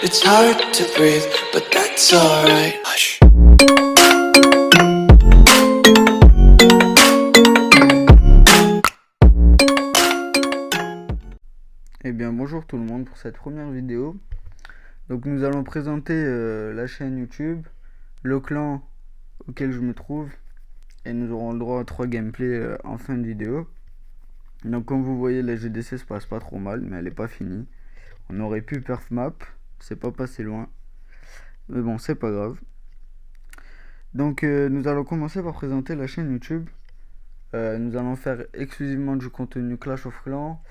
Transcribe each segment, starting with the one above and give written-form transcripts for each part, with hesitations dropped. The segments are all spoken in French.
It's hard to breathe, but that's alright. Hush. Eh bien bonjour tout le monde pour cette première vidéo. Donc nous allons présenter la chaîne YouTube, le clan auquel je me trouve, et nous aurons le droit à 3 gameplays en fin de vidéo. Donc comme vous voyez, la GDC se passe pas trop mal, mais elle est pas finie. On aurait pu perf map, c'est pas passé loin, mais bon c'est pas grave. Donc nous allons commencer par présenter la chaîne YouTube. Nous allons faire exclusivement du contenu Clash of Clans,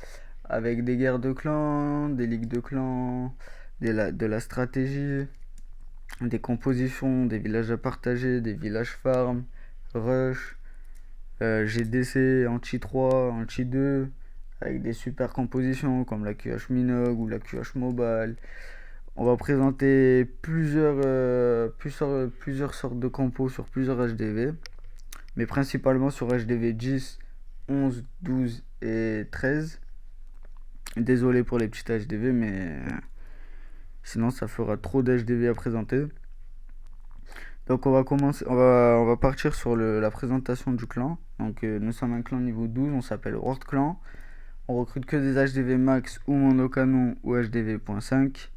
avec des guerres de clans, des ligues de clans, de la stratégie, des compositions, des villages à partager, des villages farm, rush, GDC, anti-3, anti-2, avec des super compositions comme la QH Minogue ou la QH Mobile. On va présenter plusieurs sortes de compos sur plusieurs HDV, mais principalement sur HDV 10, 11, 12 et 13. Désolé pour les petites HDV, mais sinon ça fera trop d'HDV à présenter. Donc on va commencer, on va partir sur la présentation du clan. Donc nous sommes un clan niveau 12, on s'appelle World Clan. On recrute que des HDV max ou monocanon ou HDV.5.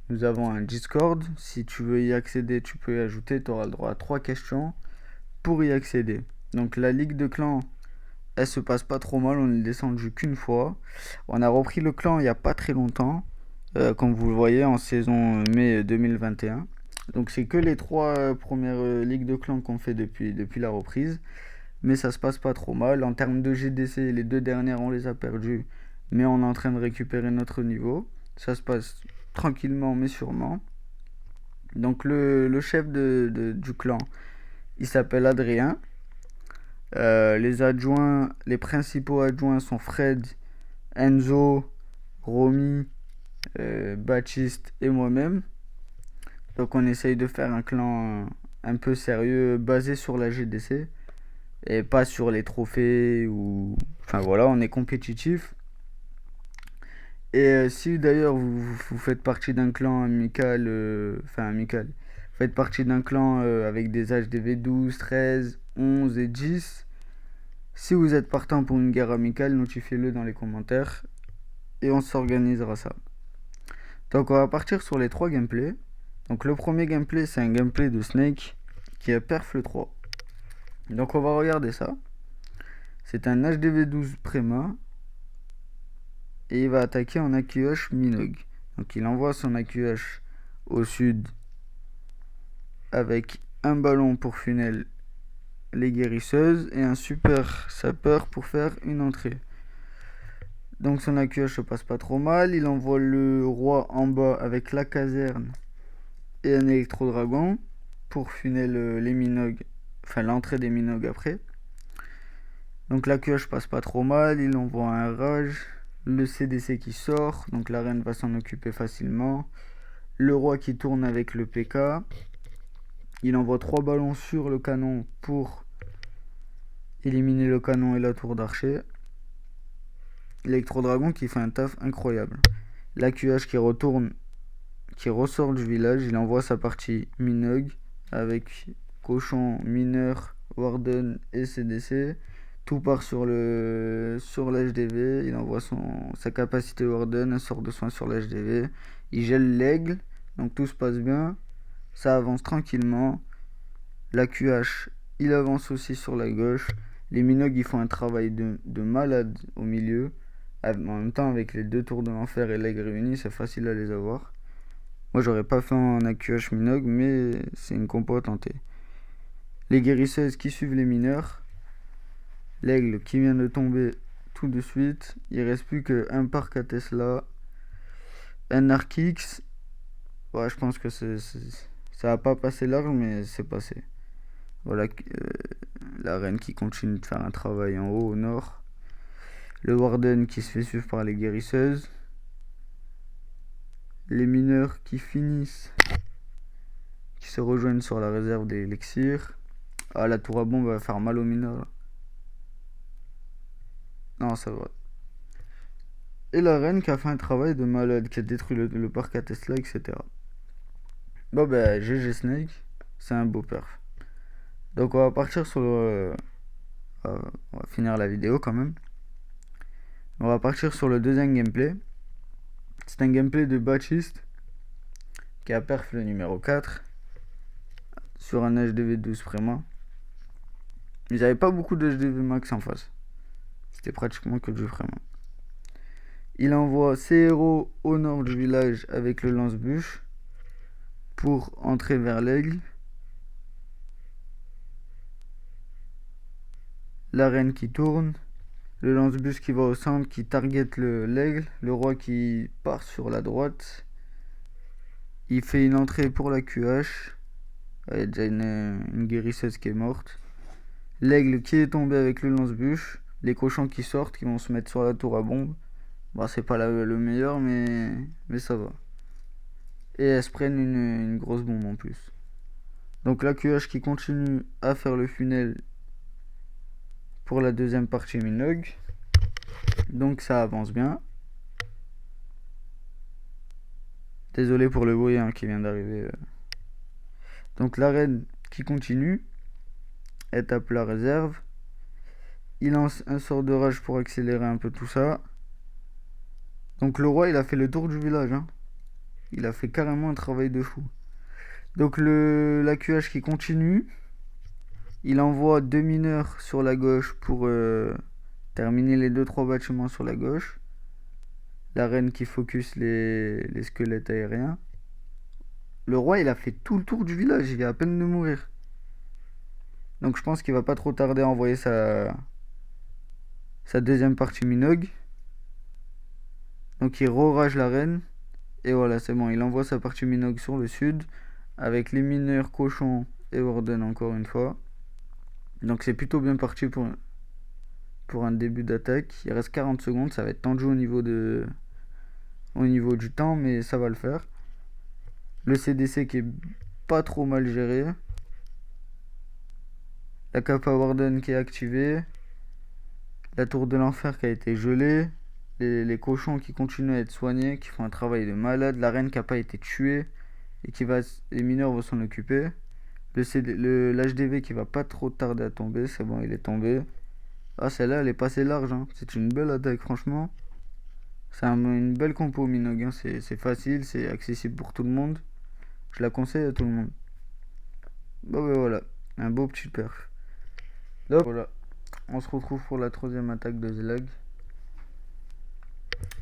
Nous avons un Discord. Si tu veux y accéder, tu peux y ajouter. Tu auras le droit à 3 questions pour y accéder. Donc la ligue de clans, elle se passe pas trop mal, on est descendu qu'une fois. On a repris le clan il n'y a pas très longtemps, comme vous le voyez en saison mai 2021. Donc c'est que les 3 premières ligues de clans qu'on fait depuis la reprise. Mais ça se passe pas trop mal. En termes de GDC, les 2 dernières on les a perdues, mais on est en train de récupérer notre niveau. Ça se passe tranquillement mais sûrement. Donc le chef du clan, il s'appelle Adrien. Les principaux adjoints sont Fred, Enzo, Romy, Baptiste et moi-même. Donc on essaye de faire un clan un peu sérieux basé sur la GDC et pas sur les trophées ou... Enfin voilà, on est compétitif. Et si d'ailleurs vous faites partie d'un clan amical, amical, vous faites partie d'un clan avec des HDV 12, 13, 11 et 10, si vous êtes partant pour une guerre amicale, notifiez-le dans les commentaires et on s'organisera ça. Donc on va partir sur les 3 gameplays. Donc le premier gameplay, c'est un gameplay de Snake qui est perf le 3. Donc on va regarder ça. C'est un HDV 12 Préma et il va attaquer en AQH Minogue. Donc il envoie son AQH au sud avec un ballon pour funnel les guérisseuses et un super sapeur pour faire une entrée. Donc son AQH se passe pas trop mal. Il envoie le roi en bas avec la caserne et un électro-dragon pour funnel les minogues, enfin l'entrée des minogues après. Donc l'AQH passe pas trop mal. Il envoie un rage, le CDC qui sort, donc la reine va s'en occuper facilement. Le roi qui tourne avec le PK. Il envoie 3 ballons sur le canon pour éliminer le canon et la tour d'archer. L'électro-dragon qui fait un taf incroyable. L'AQH qui ressort du village, il envoie sa partie Minogue avec cochon, mineur, warden et CDC. Tout part sur l'HDV. Il envoie sa capacité warden, un sort de soin sur l'HDV. Il gèle l'aigle, donc tout se passe bien. Ça avance tranquillement. L'AQH, il avance aussi sur la gauche. Les Minogues, ils font un travail de malade au milieu. En même temps, avec les 2 tours de l'enfer et l'aigle réunis, c'est facile à les avoir. Moi, j'aurais pas fait un AQH Minogue, mais c'est une compo à tenter. Les guérisseuses qui suivent les mineurs. L'aigle qui vient de tomber tout de suite. Il reste plus qu'un parc à Tesla. Un Arc-X. Ouais, je pense que ça va pas passer large, mais c'est passé. Voilà, la reine qui continue de faire un travail en haut au nord. Le warden qui se fait suivre par les guérisseuses. Les mineurs qui finissent, qui se rejoignent sur la réserve des élixirs. Ah, la tour à bombe va faire mal aux mineurs là. Non, ça va. Et la reine qui a fait un travail de malade, qui a détruit le parc à Tesla, etc. Bon bah GG Snake, c'est un beau perf. Donc on va partir sur on va finir la vidéo quand même. On va partir sur le deuxième gameplay. C'est un gameplay de Baptiste qui a perf le numéro 4 sur un HDV 12 Préma. Ils n'avaient pas beaucoup de HDV max en face. C'était pratiquement que du Préma. Il envoie ses héros au nord du village avec le lance-bûche pour entrer vers l'aigle. La reine qui tourne, le lance-bûche qui va au centre, qui target l'aigle, le roi qui part sur la droite. Il fait une entrée pour la QH. Il y a déjà une guérisseuse qui est morte. L'aigle qui est tombé avec le lance-bûche. Les cochons qui sortent, qui vont se mettre sur la tour à bombe. Bon, c'est pas le meilleur, mais ça va. Et elles se prennent une grosse bombe en plus. Donc la QH qui continue à faire le funnel pour la deuxième partie Minogue. Donc ça avance bien. Désolé pour le bruit qui vient d'arriver. Donc la reine qui continue. Elle tape la réserve. Il lance un sort de rage pour accélérer un peu tout ça. Donc le roi il a fait le tour du village. Il a fait carrément un travail de fou. Donc la QH qui continue. Il envoie 2 mineurs sur la gauche pour terminer les 2-3 bâtiments sur la gauche. La reine qui focus les squelettes aériens. Le roi il a fait tout le tour du village, il vient à peine de mourir. Donc je pense qu'il va pas trop tarder à envoyer sa deuxième partie Minogue. Donc il re-rage la reine. Et voilà, c'est bon, il envoie sa partie Minogue sur le sud. Avec les mineurs, cochons et Warden encore une fois. Donc c'est plutôt bien parti pour un début d'attaque. Il reste 40 secondes, ça va être tendu au niveau du temps, mais ça va le faire. Le CDC qui est pas trop mal géré. La Kappa Warden qui est activée. La tour de l'enfer qui a été gelée. Les cochons qui continuent à être soignés, qui font un travail de malade. La reine qui n'a pas été tuée et les mineurs vont s'en occuper. L'HDV qui va pas trop tarder à tomber, c'est bon, il est tombé. Ah, celle-là, elle est passée large. C'est une belle attaque, franchement. C'est une belle compo Minogue. C'est facile, c'est accessible pour tout le monde. Je la conseille à tout le monde. Bon, ben voilà, un beau petit perf. Donc voilà, on se retrouve pour la troisième attaque de Zlag.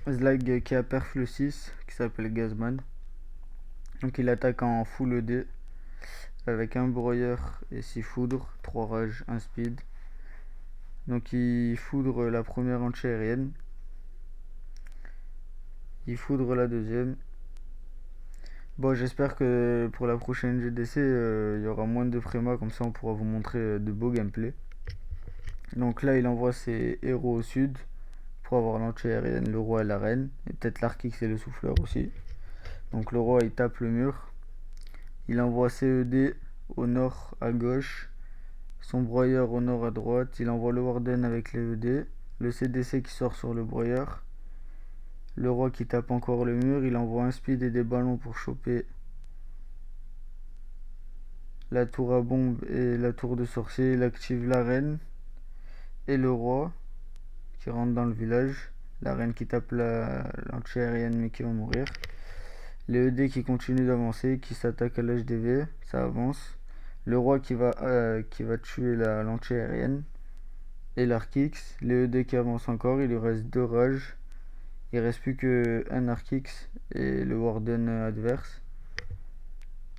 Zlag qui a perf le 6, qui s'appelle Gazman. Donc il attaque en full ED. Avec un broyeur et 6 foudres, 3 rages, 1 speed. Donc il foudre la première anti-aérienne. Il foudre la deuxième. Bon, j'espère que pour la prochaine GDC, il y aura moins de préma, comme ça on pourra vous montrer de beaux gameplays. Donc là, il envoie ses héros au sud pour avoir l'anti-aérienne, le roi et la reine. Et peut-être l'Arkix et le souffleur aussi. Donc le roi, il tape le mur. Il envoie CED au nord à gauche. Son broyeur au nord à droite. Il envoie le Warden avec les ED. Le CDC qui sort sur le broyeur. Le roi qui tape encore le mur. Il envoie un speed et des ballons pour choper la tour à bombe et la tour de sorcier. Il active la reine et le roi qui rentre dans le village. La reine qui tape l'anti-aérienne mais qui va mourir. Les ED qui continuent d'avancer, qui s'attaquent à l'HDV, ça avance. Le roi qui va tuer l'anti-aérienne et l'Arkix. Les ED qui avancent encore, il lui reste 2 rages. Il reste plus qu'un Arkix et le Warden adverse.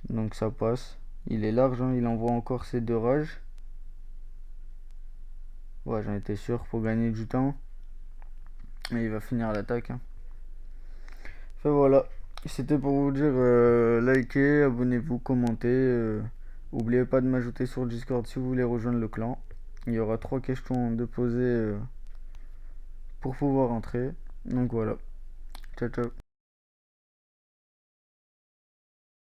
Donc ça passe. Il est large, il envoie encore ses 2 rages. Ouais, j'en étais sûr pour gagner du temps. Et il va finir l'attaque. Enfin voilà. C'était pour vous dire likez, abonnez-vous, commentez. N'oubliez pas de m'ajouter sur Discord si vous voulez rejoindre le clan. Il y aura 3 questions de poser pour pouvoir entrer. Donc voilà. Ciao ciao.